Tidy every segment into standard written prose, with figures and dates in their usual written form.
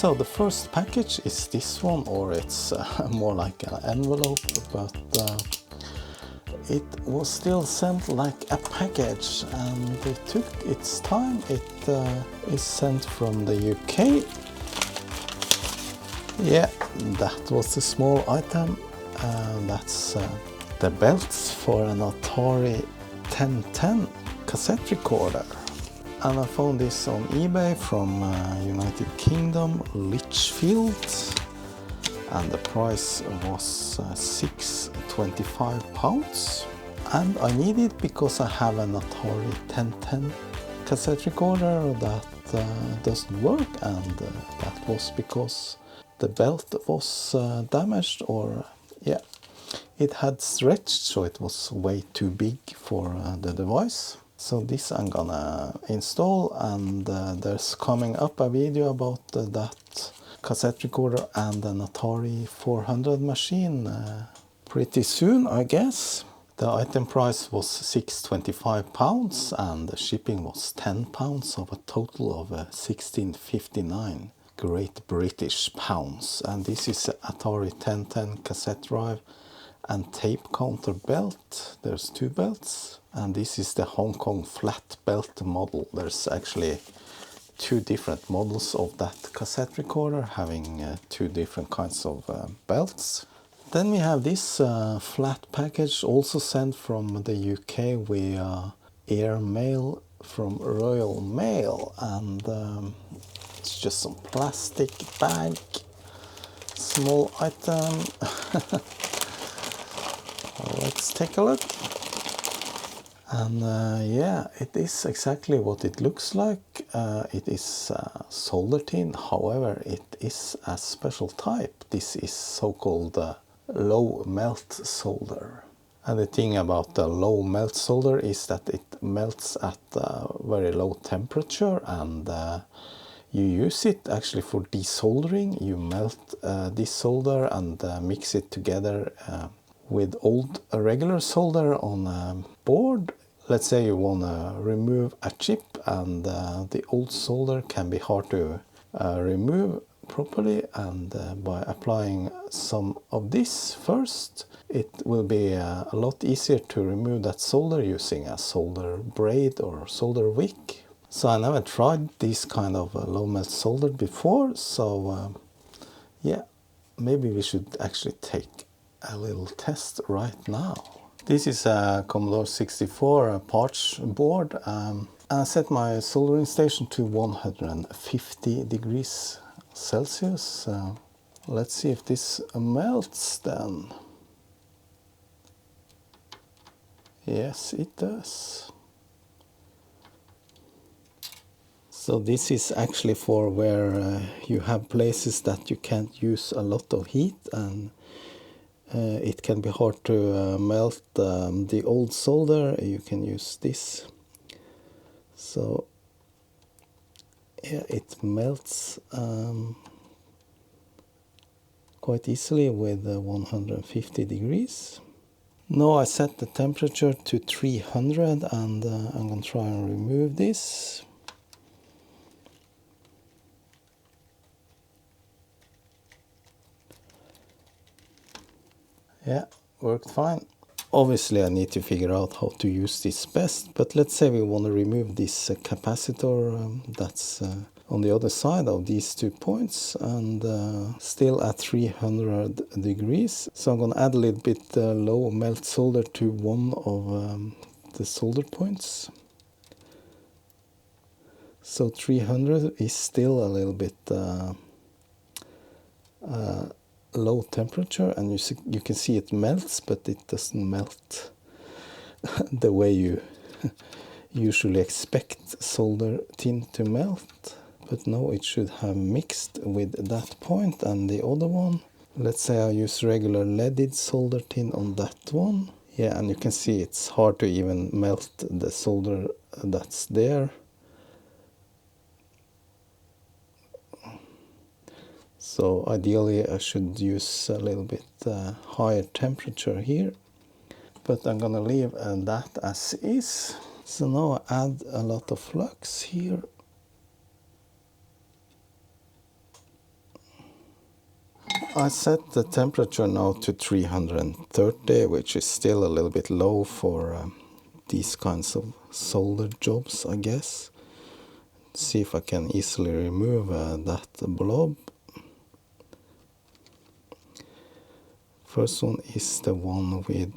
So the first package is this one, or it's more like an envelope, but it was still sent like a package, and it took its time. It is sent from the UK. Yeah, that was the small item. That's the belts for an Atari 1010 cassette recorder. And I found this on eBay from United Kingdom, Lichfield, and the price was £6.25. And I need it because I have an Atari 1010 cassette recorder that doesn't work, and that was because the belt was damaged, or yeah, it had stretched, so it was way too big for the device. So this I'm gonna install, and there's coming up a video about that cassette recorder and an Atari 400 machine pretty soon, I guess. The item price was £6.25 and the shipping was £10, of a total of £16.59 Great British pounds. And this is a Atari 1010 cassette drive and tape counter belt. There's two belts, and this is the Hong Kong flat belt model. There's actually two different models of that cassette recorder, having two different kinds of belts. Then we have this flat package, also sent from the UK via air mail from Royal Mail, and it's just some plastic bag, small item. Let's take a look. And yeah, it is exactly what it looks like. It is solder tin, however it is a special type. This is so-called low melt solder. And the thing about the low melt solder is that it melts at a very low temperature, and you use it actually for desoldering. You melt this solder and mix it together with old regular solder on a board. Let's say you want to remove a chip, and the old solder can be hard to remove properly, and by applying some of this first, it will be a lot easier to remove that solder using a solder braid or solder wick. So I never tried this kind of low melt solder before, so yeah, maybe we should actually take a little test right now. This is a Commodore 64 parts board. I set my soldering station to 150 degrees Celsius. Let's see if this melts then. Yes, it does. So this is actually for where you have places that you can't use a lot of heat, and it can be hard to melt the old solder. You can use this. So yeah, it melts quite easily with 150 degrees. Now I set the temperature to 300, and I'm going to try and remove this. Yeah, worked fine. Obviously I need to figure out how to use this best, but let's say we want to remove this capacitor that's on the other side of these 2 points, and still at 300 degrees. So I'm going to add a little bit low melt solder to one of the solder points. So 300 is still a little bit low temperature, and you can see it melts, but it doesn't melt the way you usually expect solder tin to melt. But now it should have mixed with that point and the other one. Let's say I use regular leaded solder tin on that one. Yeah, and you can see it's hard to even melt the solder that's there. So ideally I should use a little bit higher temperature here, but I'm gonna leave that as is. So now I add a lot of flux here. I set the temperature now to 330, which is still a little bit low for these kinds of solder jobs, I guess. See if I can easily remove that blob. First one is the one with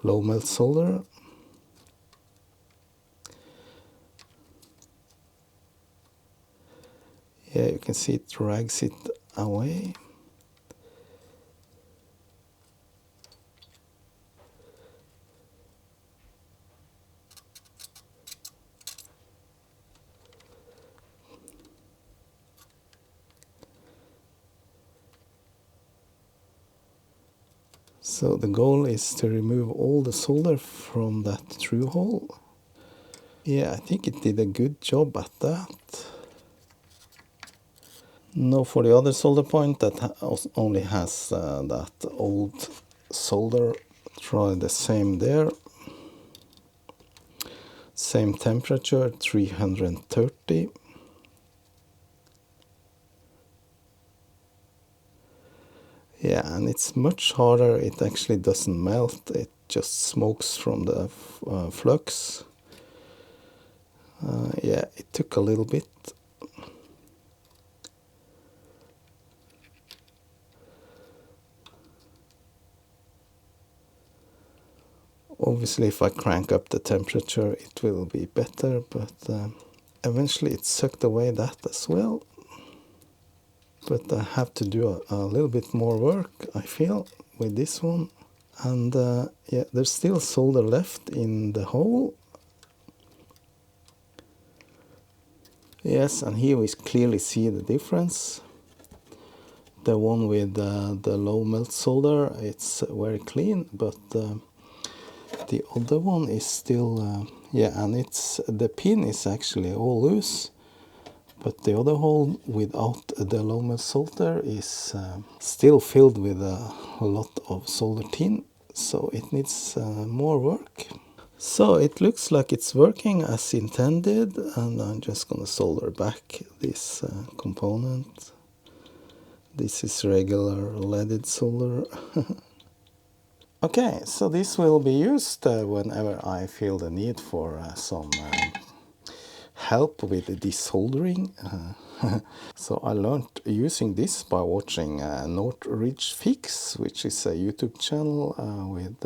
low melt solder. Yeah, you can see it drags it away. So the goal is to remove all the solder from that through hole. Yeah, I think it did a good job at that. Now for the other solder point that only has that old solder, try the same there. Same temperature, 330. Yeah, and it's much harder. It actually doesn't melt. It just smokes from the flux. Yeah, it took a little bit. Obviously, if I crank up the temperature, it will be better, but eventually it sucked away that as well. But I have to do a little bit more work, I feel, with this one. And yeah, there's still solder left in the hole. Yes, and here we clearly see the difference. The one with the low melt solder, it's very clean, but the other one is still, yeah, and the pin is actually all loose. But the other hole without the low melt solder is still filled with a lot of solder tin, so it needs more work. So it looks like it's working as intended, and I'm just gonna solder back this component. This is regular leaded solder. Okay, so this will be used whenever I feel the need for some help with the desoldering. So I learned using this by watching Northridge Fix, which is a YouTube channel with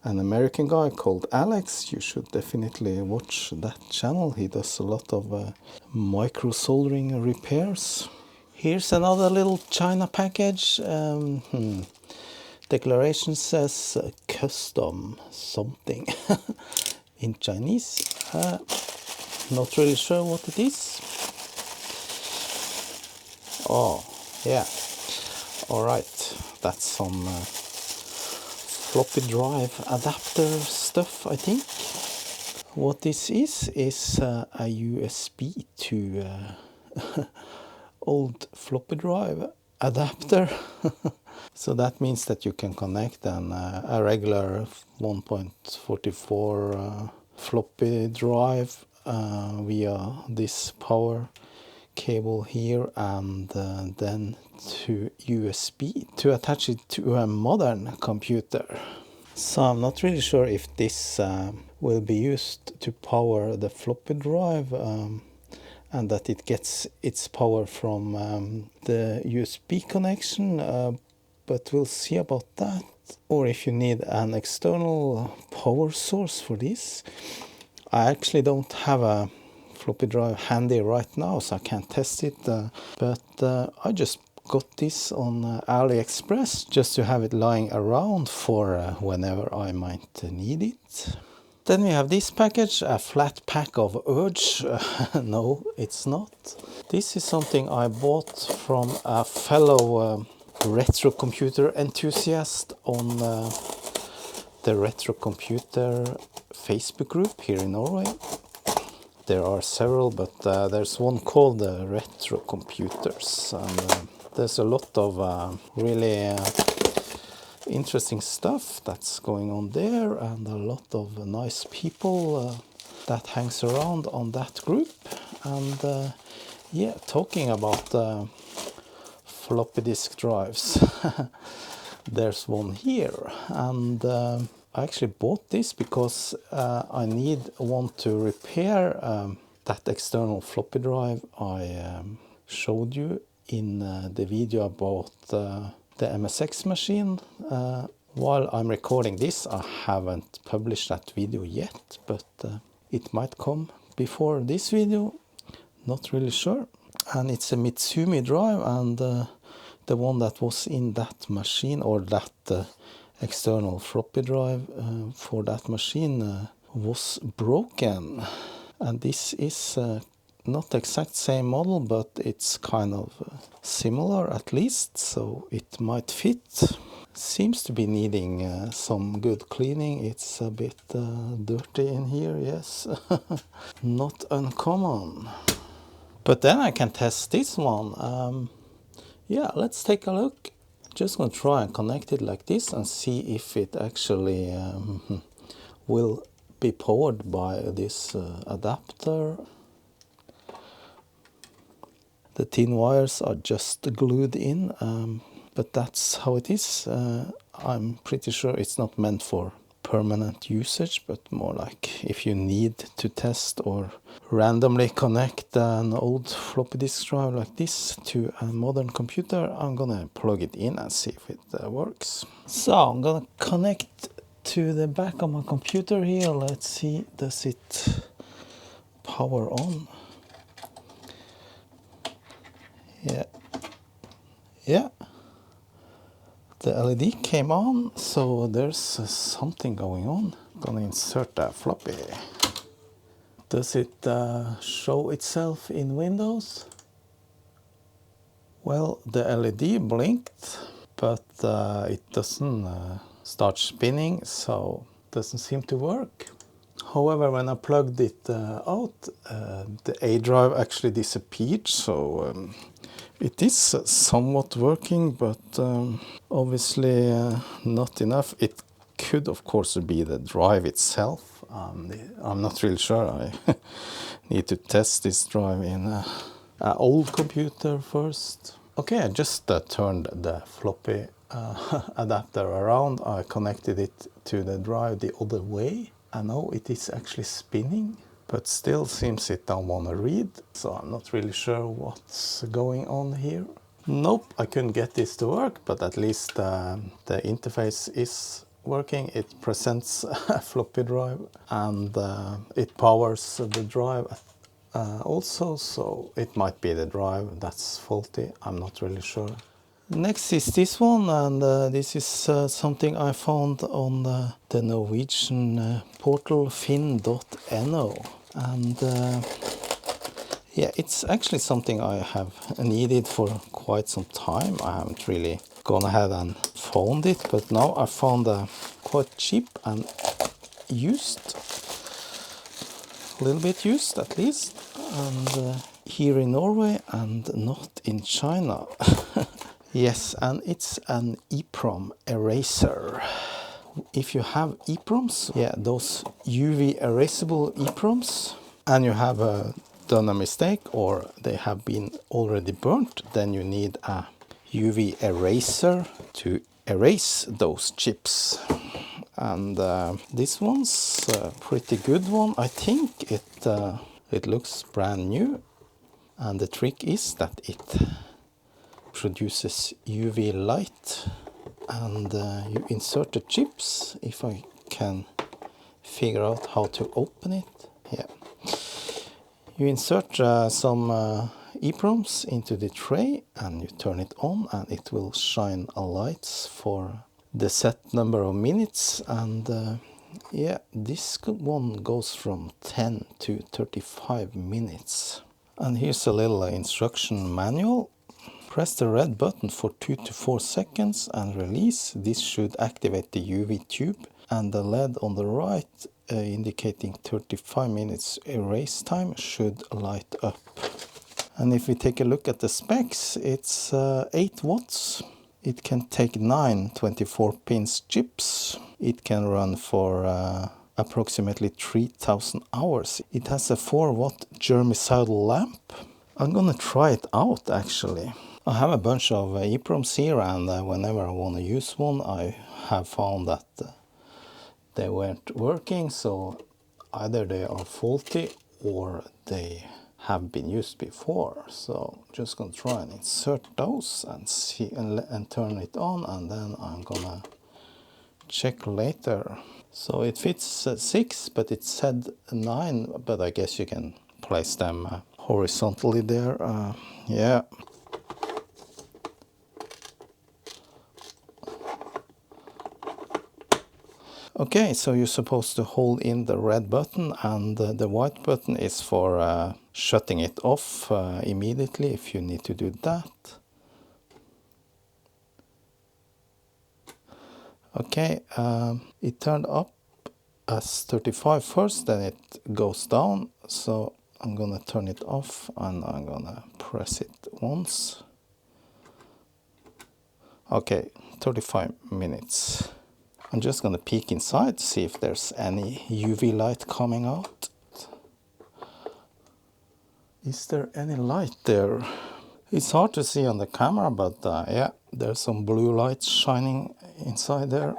an American guy called Alex. You should definitely watch that channel. He does a lot of micro soldering repairs. Here's another little China package. Declaration says custom something in Chinese. Not really sure what it is. Oh, yeah. Alright, that's some floppy drive adapter stuff, I think. What this is a USB to old floppy drive adapter. So that means that you can connect a regular 1.44 floppy drive via this power cable here, and then to USB to attach it to a modern computer. So I'm not really sure if this will be used to power the floppy drive, and that it gets its power from the USB connection, but we'll see about that. Or if you need an external power source for this. I actually don't have a floppy drive handy right now, so I can't test it, but I just got this on AliExpress just to have it lying around for whenever I might need it. Then we have this package, a flat pack of Urge. No, it's not. This is something I bought from a fellow retro computer enthusiast on the retro computer Facebook group here in Norway. There are several, but there's one called Retro Computers, and there's a lot of really interesting stuff that's going on there, and a lot of nice people that hangs around on that group. And yeah, talking about floppy disk drives. There's one here, and I actually bought this because I need one to repair that external floppy drive I showed you in the video about the MSX machine. While I'm recording this, I haven't published that video yet, but it might come before this video, not really sure. And it's a Mitsumi drive, and the one that was in that machine, or that external floppy drive for that machine was broken. And this is not the exact same model, but it's kind of similar at least, so it might fit. Seems to be needing some good cleaning. It's a bit dirty in here, yes. Not uncommon. But then I can test this one. Yeah, let's take a look. Just gonna try and connect it like this and see if it actually will be powered by this adapter. The thin wires are just glued in, but that's how it is. I'm pretty sure it's not meant for permanent usage, but more like if you need to test or randomly connect an old floppy disk drive like this to a modern computer. I'm gonna plug it in and see if it works. So I'm gonna connect to the back of my computer here. Let's see, does it power on? Yeah, the LED came on, so there's something going on. I'm gonna insert a floppy. Does it show itself in Windows? Well, the LED blinked, but it doesn't start spinning, so it doesn't seem to work. However, when I plugged it out, the A drive actually disappeared, so it is somewhat working, but obviously not enough. It could, of course, be the drive itself. I'm not really sure. I need to test this drive in an old computer first. Okay, I just turned the floppy adapter around. I connected it to the drive the other way. And now it is actually spinning, but still seems it don't want to read. So I'm not really sure what's going on here. Nope, I couldn't get this to work, but at least the interface is working. It presents a floppy drive, and it powers the drive also, so it might be the drive that's faulty. I'm not really sure. Next is this one, and this is something I found on the Norwegian portal finn.no, and yeah, it's actually something I have needed for quite some time. I haven't really gone ahead and found it, but now I found a quite cheap and used, a little bit used at least, and here in Norway and not in China. Yes, and it's an Eprom eraser. If you have Eproms, yeah, those UV erasable Eproms, and you have done a mistake or they have been already burnt, then you need a UV eraser to erase those chips. And this one's a pretty good one. I think it looks brand new, and the trick is that it produces UV light, and you insert the chips, if I can figure out how to open it. Yeah, you insert some Eproms into the tray and you turn it on, and it will shine lights for the set number of minutes. And yeah, this one goes from 10 to 35 minutes. And here's a little instruction manual. Press the red button for 2 to 4 seconds and release. This should activate the UV tube, and the LED on the right indicating 35 minutes erase time should light up. And if we take a look at the specs, it's 8 watts. It can take 9 24-pins chips. It can run for approximately 3000 hours. It has a 4-watt germicidal lamp. I'm gonna try it out actually. I have a bunch of Eproms here, and whenever I want to use one, I have found that they weren't working, so either they are faulty or they have been used before. So just gonna try and insert those and see and turn it on, and then I'm gonna check later. So it fits 6, but it said 9, but I guess you can place them horizontally there. Yeah. Okay, so you're supposed to hold in the red button, and the white button is for shutting it off immediately if you need to do that. Okay, it turned up as 35 first, then it goes down, so I'm gonna turn it off and I'm gonna press it once. Okay, 35 minutes. I'm just gonna peek inside to see if there's any UV light coming out. Is there any light there? It's hard to see on the camera, but yeah, there's some blue light shining inside there.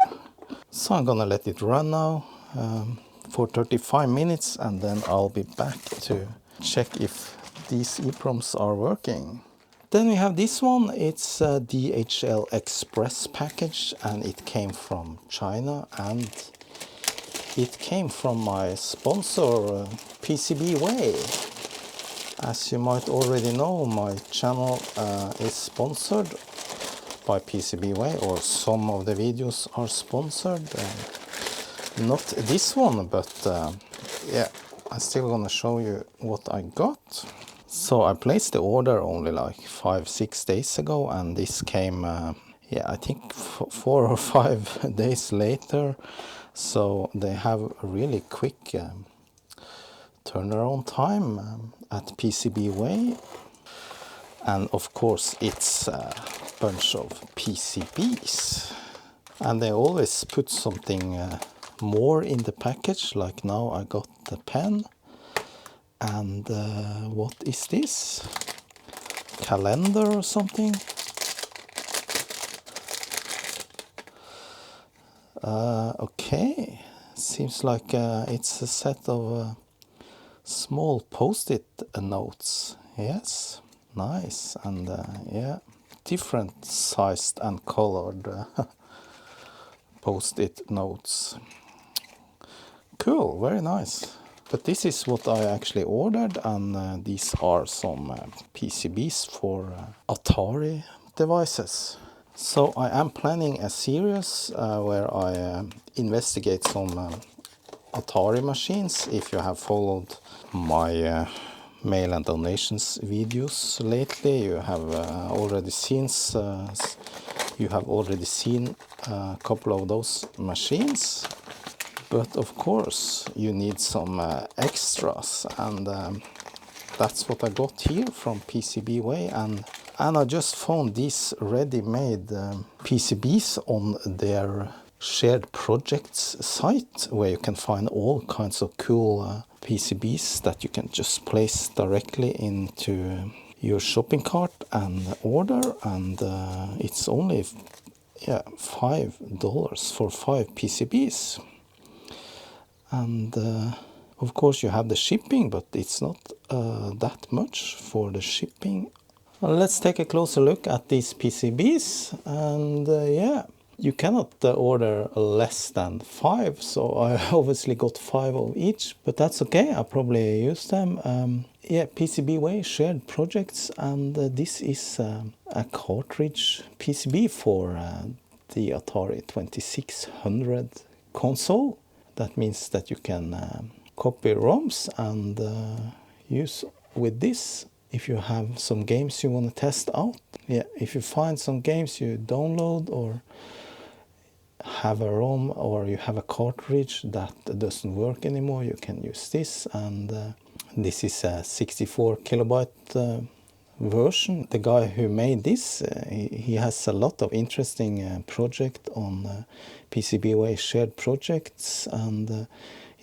So I'm gonna let it run now for 35 minutes, and then I'll be back to check if these EPROMs are working. Then we have this one. It's a DHL Express package, and it came from China, and it came from my sponsor PCBWay. As you might already know, my channel is sponsored by PCBWay, or some of the videos are sponsored. Not this one, but yeah, I'm still gonna show you what I got. So I placed the order only like 5-6 days ago, and this came, yeah, I think 4 or 5 days later. So they have a really quick turnaround time at PCBWay. And of course it's a bunch of PCBs. And they always put something more in the package, like now I got the pen. And what is this? Calendar or something? Okay, seems like it's a set of small post-it notes. Yes, nice. And yeah, different sized and colored post-it notes. Cool, very nice. But this is what I actually ordered, and these are some PCBs for Atari devices. So I am planning a series where I investigate some Atari machines. If you have followed my mail and donations videos lately, you have already seen a couple of those machines. But of course you need some extras, and that's what I got here from PCBWay, and I just found these ready-made PCBs on their shared projects site, where you can find all kinds of cool PCBs that you can just place directly into your shopping cart and order, and it's only $5 for 5 PCBs. And of course you have the shipping, but it's not that much for the shipping. Let's take a closer look at these PCBs, and yeah, you cannot order less than 5, so I obviously got 5 of each, but that's okay, I probably use them. Yeah, PCBWay shared projects, and this is a cartridge PCB for the Atari 2600 console. That means that you can copy ROMs and use with this if you have some games you want to test out. Yeah, if you find some games you download, or have a ROM, or you have a cartridge that doesn't work anymore, you can use this. And this is a 64 kilobyte version. The guy who made this, he has a lot of interesting project on PCBWay shared projects, and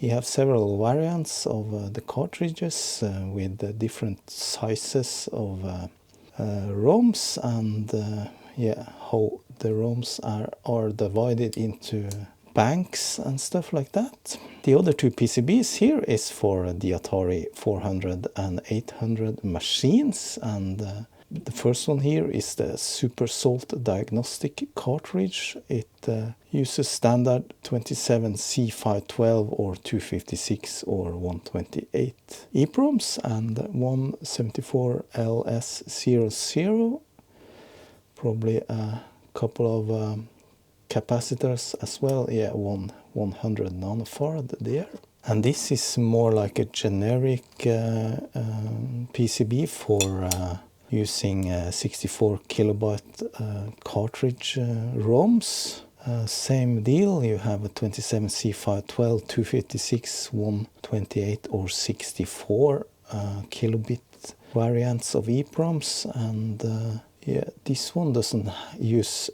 You have several variants of the cartridges with different sizes of ROMs, and yeah, how the ROMs are divided into banks and stuff like that. The other two PCBs here is for the Atari 400 and 800 machines, and the first one here is the Super Salt Diagnostic cartridge. It uses standard 27C512 or 256 or 128 EPROMs, and 174LS00, probably a couple of capacitors as well. Yeah, 100 nanofarad there. And this is more like a generic PCB for using 64 kilobyte cartridge ROMs. Same deal, you have a 27C512, 256, 128 or 64 kilobit variants of EPROMs, and yeah, this one doesn't use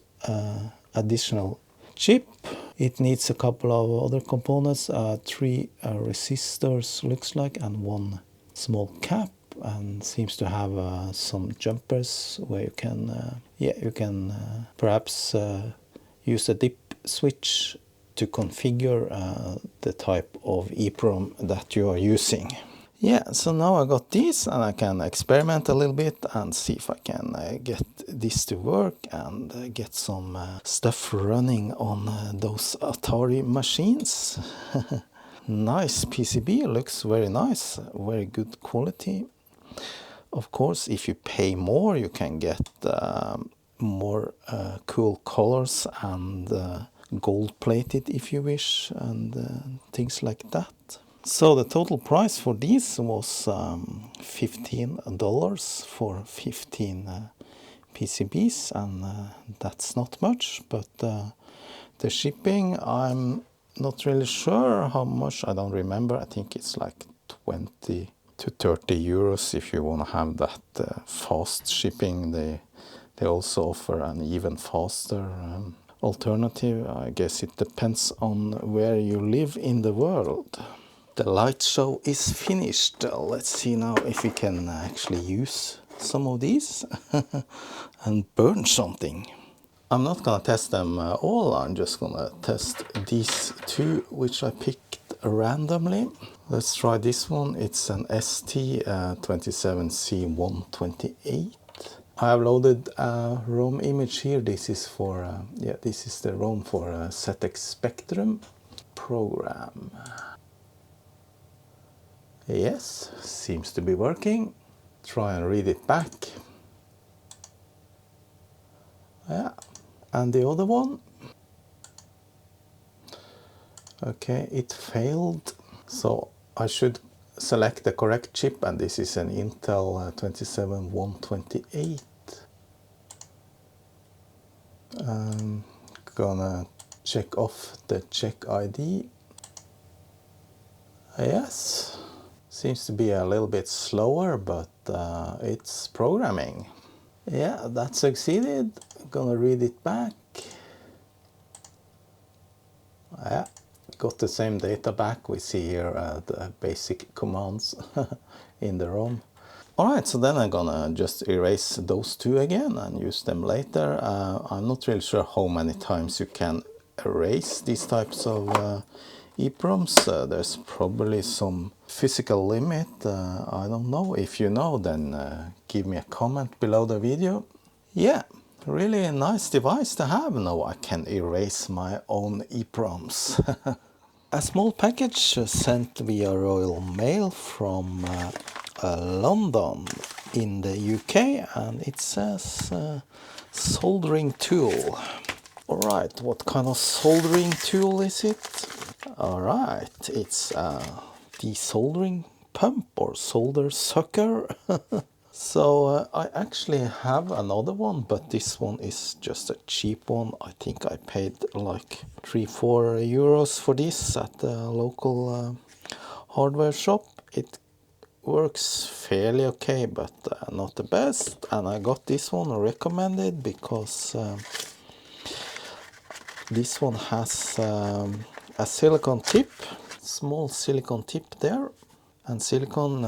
additional chip. It needs a couple of other components, 3 resistors looks like, and 1 small cap, and seems to have some jumpers where you can perhaps use a dip switch to configure the type of EPROM that you are using. Yeah, so now I got these, and I can experiment a little bit and see if I can get this to work and get some stuff running on those Atari machines. Nice PCB, looks very nice, very good quality. Of course, if you pay more, you can get more cool colors and gold plated if you wish, and things like that. So the total price for these was $15 for 15 PCBs, and that's not much, but the shipping, I'm not really sure how much, I don't remember. I think it's like 20 to 30 euros if you want to have that fast shipping. They also offer an even faster alternative. I guess it depends on where you live in the world. The light show is finished. Let's see now if we can actually use some of these and burn something. I'm not gonna test them all, I'm just gonna test these two which I picked randomly. Let's try this one. It's an ST27C128. I have loaded a ROM image here. This is for this is the ROM for ZX Spectrum program. Yes, seems to be working. Try and read it back. Yeah, and the other one. Okay, it failed. So I should select the correct chip, and this is an Intel 27128. Gonna check off the check ID. Yes. Seems to be a little bit slower, but it's programming. Yeah, that succeeded. Gonna read it back. Yeah, got the same data back. We see here the basic commands in the ROM. Alright, so then I'm gonna just erase those two again and use them later. I'm not really sure how many times you can erase these types of EPROMs. There's probably some physical limit. I don't know. If you know, then give me a comment below the video. Yeah, really a nice device to have. Now I can erase my own EPROMs. A small package sent via Royal Mail from London in the UK, and it says soldering tool. Alright, what kind of soldering tool is it? Alright, it's a desoldering pump or solder sucker. So I actually have another one, but this one is just a cheap one. I think I paid like 3-4 euros for this at the local hardware shop. It works fairly okay, but not the best. And I got this one recommended because this one has a silicon tip, Small silicone tip there, and silicone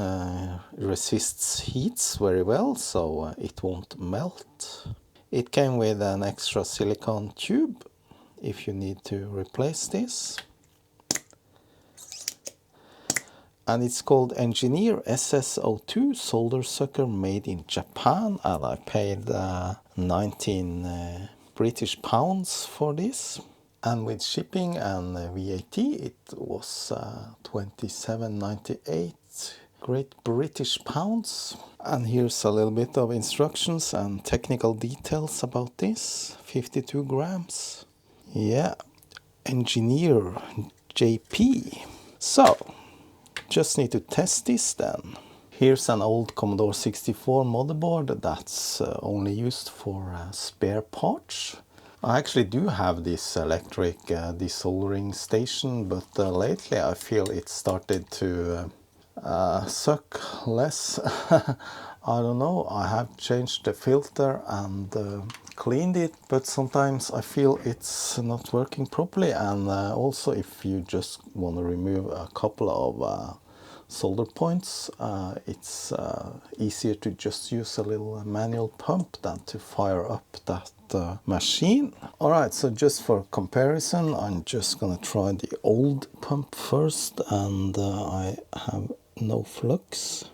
resists heats very well, so it won't melt. It came with an extra silicone tube if you need to replace this. And it's called Engineer SS02 solder sucker made in Japan, and I paid 19 British pounds for this. And with shipping and VAT it was 27.98 Great British pounds. And here's a little bit of instructions and technical details about this. 52 grams. Yeah, Engineer JP. So just need to test this then. Here's an old Commodore 64 motherboard that's only used for spare parts. I actually do have this electric desoldering station, but lately I feel it started to suck less. I don't know, I have changed the filter and cleaned it, but sometimes I feel it's not working properly. And also if you just want to remove a couple of solder points, it's easier to just use a little manual pump than to fire up that machine. Alright, so just for comparison, I'm just gonna try the old pump first, and I have no flux.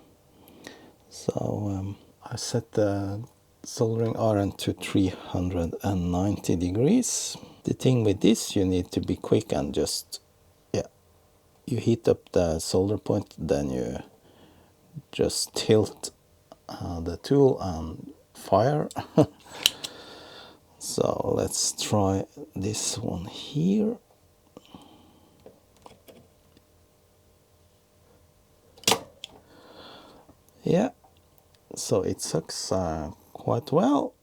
So I set the soldering iron to 390 degrees. The thing with this, you need to be quick and just, yeah, you heat up the solder point, then you just tilt the tool and fire. So let's try this one here. Yeah, so it sucks quite well,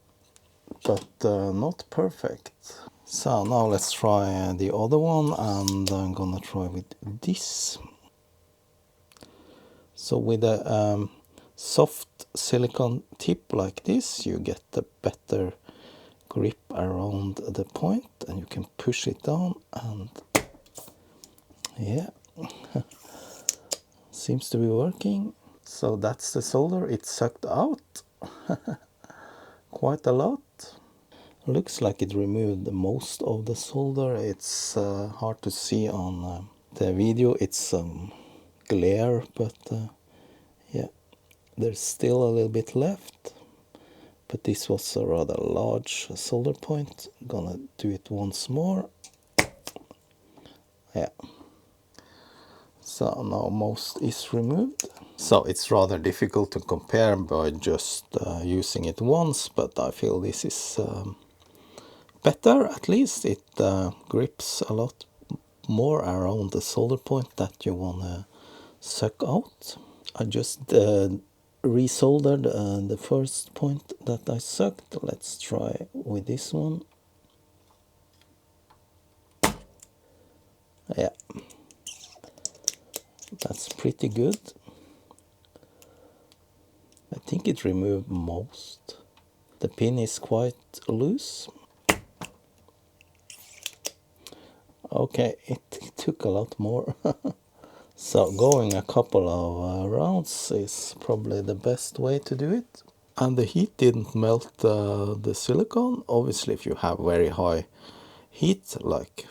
but not perfect. So now let's try the other one, and I'm gonna try with this. So with a soft silicone tip like this, you get a better grip around the point, and you can push it down, and yeah, seems to be working. So that's the solder. It sucked out quite a lot. Looks like it removed most of the solder. It's hard to see on the video. It's glare, but yeah, there's still a little bit left. But this was a rather large solder point. Gonna do it once more. Yeah. So now most is removed. So it's rather difficult to compare by just using it once, but I feel this is better. At least it grips a lot more around the solder point that you want to suck out. I just resoldered the first point that I sucked. Let's try with this one. Yeah, that's pretty good. I think it removed most. The pin is quite loose. Okay, it took a lot more. So going a couple of rounds is probably the best way to do it. And the heat didn't melt the silicone. Obviously, if you have very high heat, like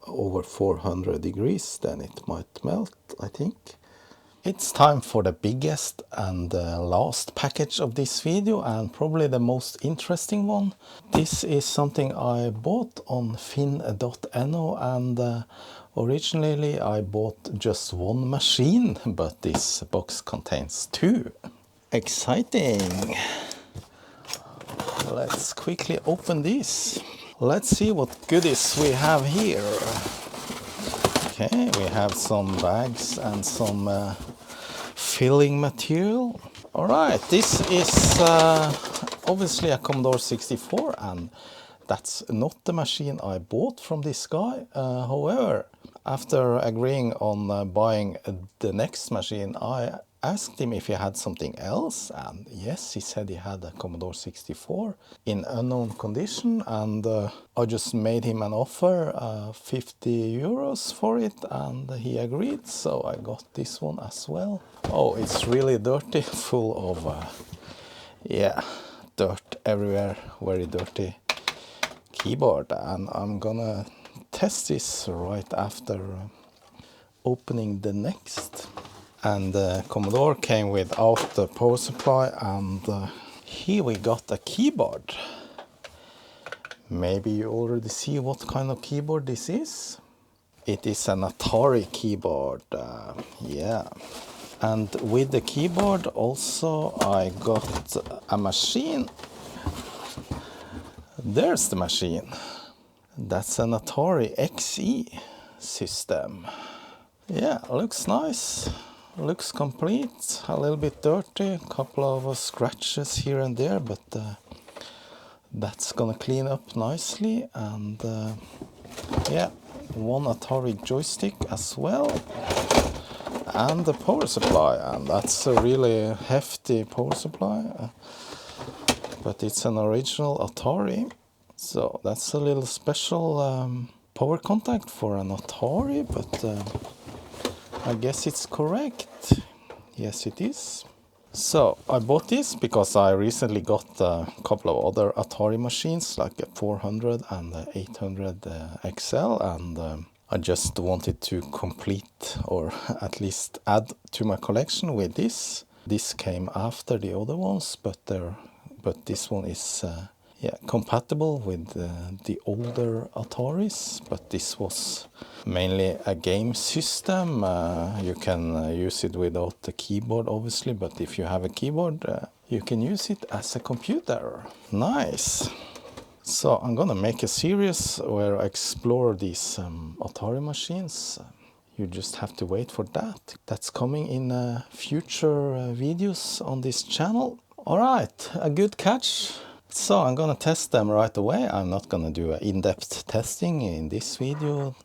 over 400 degrees, then it might melt, I think. It's time for the biggest and last package of this video, and probably the most interesting one. This is something I bought on finn.no, and originally I bought just one machine, but this box contains two. Exciting! Let's quickly open this. Let's see what goodies we have here. Okay, we have some bags and some filling material. Alright, this is obviously a Commodore 64, and that's not the machine I bought from this guy. However, after agreeing on buying the next machine, I asked him if he had something else, and yes, he said he had a Commodore 64 in unknown condition, and I just made him an offer, 50 euros for it, and he agreed, so I got this one as well. Oh, it's really dirty, full of, yeah, dirt everywhere, very dirty keyboard, and I'm gonna test this right after opening the next. And the Commodore came without the power supply, and here we got a keyboard. Maybe you already see what kind of keyboard this is. It is an Atari keyboard, yeah. And with the keyboard also I got a machine. There's the machine. That's an Atari XE system. Yeah, looks nice. Looks complete, a little bit dirty, a couple of scratches here and there, but that's gonna clean up nicely. And yeah, one Atari joystick as well, and the power supply, and that's a really hefty power supply, but it's an original Atari, so that's a little special power contact for an Atari, but I guess it's correct. Yes, it is. So I bought this because I recently got a couple of other Atari machines, like a 400 and a 800 XL, and I just wanted to complete, or at least add to my collection with this. This came after the other ones, but this one is yeah, compatible with the older Ataris, but this was mainly a game system. You can use it without the keyboard, obviously, but if you have a keyboard, you can use it as a computer. Nice! So I'm gonna make a series where I explore these Atari machines. You just have to wait for that. That's coming in future videos on this channel. Alright, a good catch. So I'm gonna test them right away. I'm not gonna do an in-depth testing in this video.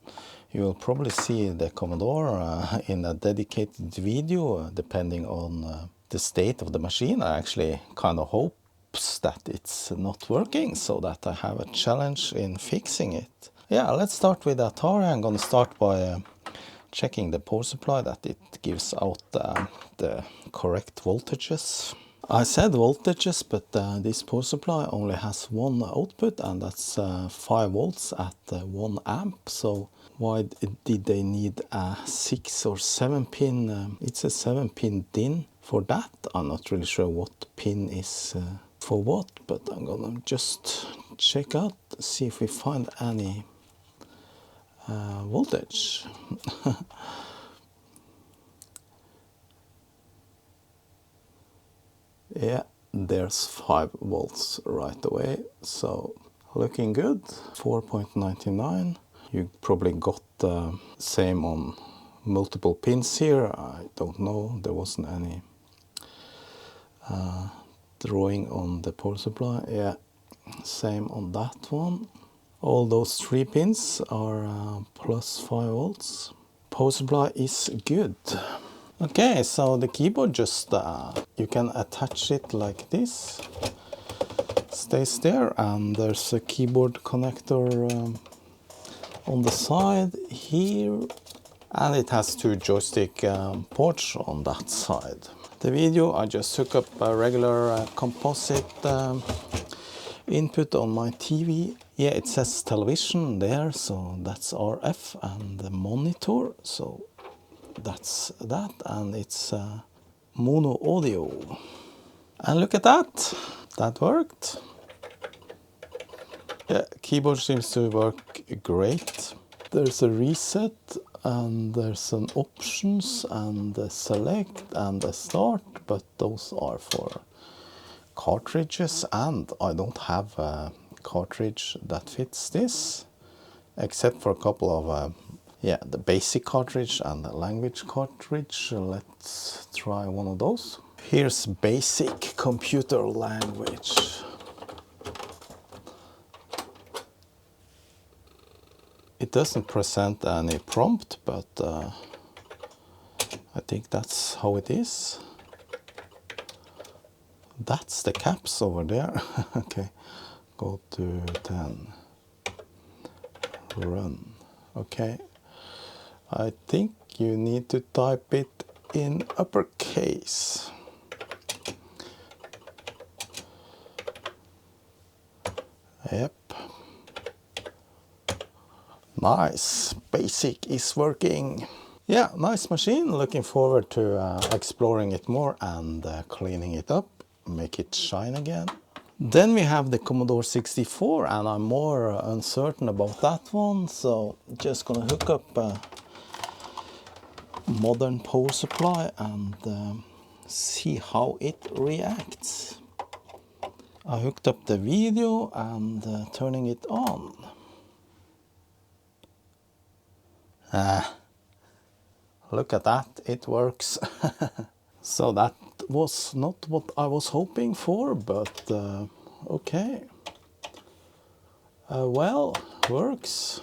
You will probably see the Commodore in a dedicated video, depending on the state of the machine. I actually kind of hopes that it's not working, so that I have a challenge in fixing it. Yeah, let's start with Atari. I'm gonna start by checking the power supply, that it gives out the correct voltages. I said voltages, but this power supply only has one output, and that's 5 volts at 1 amp. So why did they need a 6 or 7 pin? It's a 7 pin DIN for that. I'm not really sure what pin is for what, but I'm gonna just check out, see if we find any voltage. Yeah, there's 5 volts right away, so looking good. 4.99. You probably got the same on multiple pins here. I don't know, there wasn't any drawing on the power supply. Yeah, same on that one. All those 3 pins are plus 5 volts. Power supply is good. Okay, so the keyboard just, you can attach it like this. Stays there, and there's a keyboard connector on the side here. And it has 2 joystick ports on that side. The video, I just hook up a regular composite input on my TV. Yeah, it says television there, so that's RF, and the monitor, so that's that, and it's mono audio. And look at that, that worked. Yeah, keyboard seems to work great. There's a reset, and there's an options, and a select, and a start, but those are for cartridges, and I don't have a cartridge that fits this, except for a couple of yeah, the basic cartridge and the language cartridge. Let's try one of those. Here's basic computer language. It doesn't present any prompt, but I think that's how it is. That's the caps over there. Okay, go to 10. Run. Okay, I think you need to type it in uppercase. Yep. Nice. Basic is working. Yeah, nice machine. Looking forward to exploring it more and cleaning it up, make it shine again. Then we have the Commodore 64, and I'm more uncertain about that one, so just gonna hook up a modern power supply and see how it reacts. I hooked up the video and turning it on. Look at that, it works. So that was not what I was hoping for, but okay. Well, works.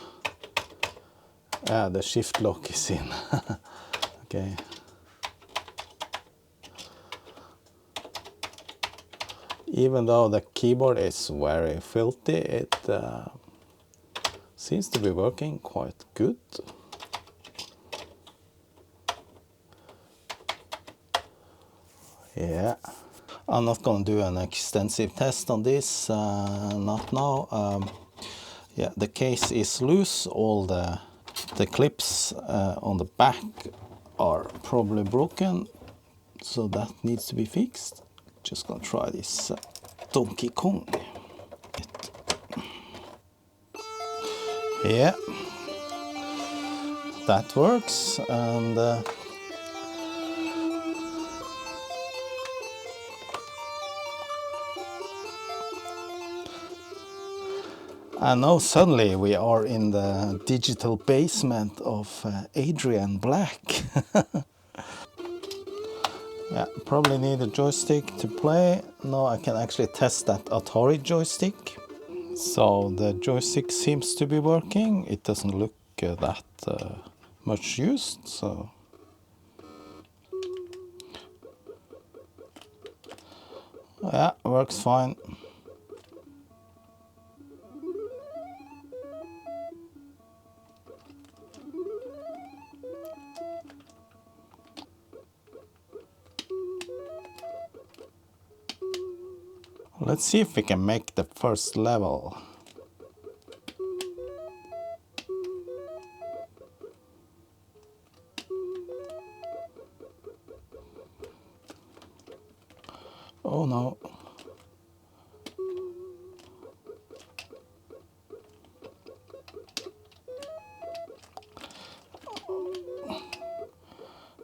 The shift lock is in. Okay. Even though the keyboard is very filthy, it seems to be working quite good. Yeah, I'm not going to do an extensive test on this, not now. Yeah, the case is loose, all the clips on the back are probably broken, so that needs to be fixed. Just going to try this Donkey Kong. Yeah, that works, and now suddenly we are in the digital basement of Adrian Black. Yeah, probably need a joystick to play. Now I can actually test that Atari joystick. So the joystick seems to be working. It doesn't look that much used, so. Yeah, works fine. Let's see if we can make the first level. Oh no.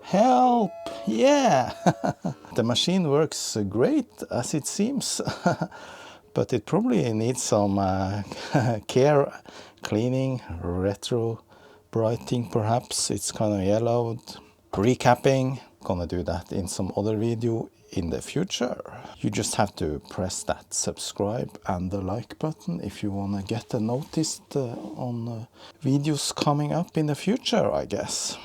Help! Yeah! The machine works great, as it seems. But it probably needs some care, cleaning, retro brighting perhaps. It's kind of yellowed. Recapping. Gonna do that in some other video in the future. You just have to press that subscribe and the like button if you want to get noticed on videos coming up in the future, I guess.